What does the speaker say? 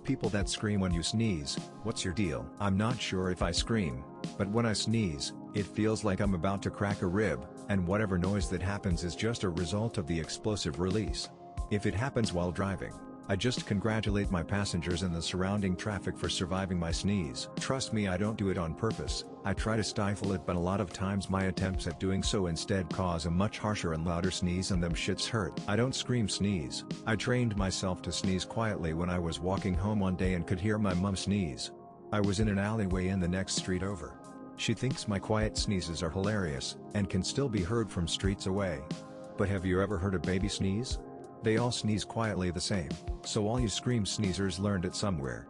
People that scream when you sneeze, what's your deal? I'm not sure if I scream, but when I sneeze, it feels like I'm about to crack a rib, and whatever noise that happens is just a result of the explosive release. If it happens while driving, I just congratulate my passengers and the surrounding traffic for surviving my sneeze. Trust me, I don't do it on purpose. I try to stifle it, but a lot of times my attempts at doing so instead cause a much harsher and louder sneeze, and them shits hurt. I don't scream sneeze. I trained myself to sneeze quietly when I was walking home one day and could hear my mum sneeze. I was in an alleyway in the next street over. She thinks my quiet sneezes are hilarious, and can still be heard from streets away. But have you ever heard a baby sneeze? They all sneeze quietly the same, so all you scream sneezers learned it somewhere.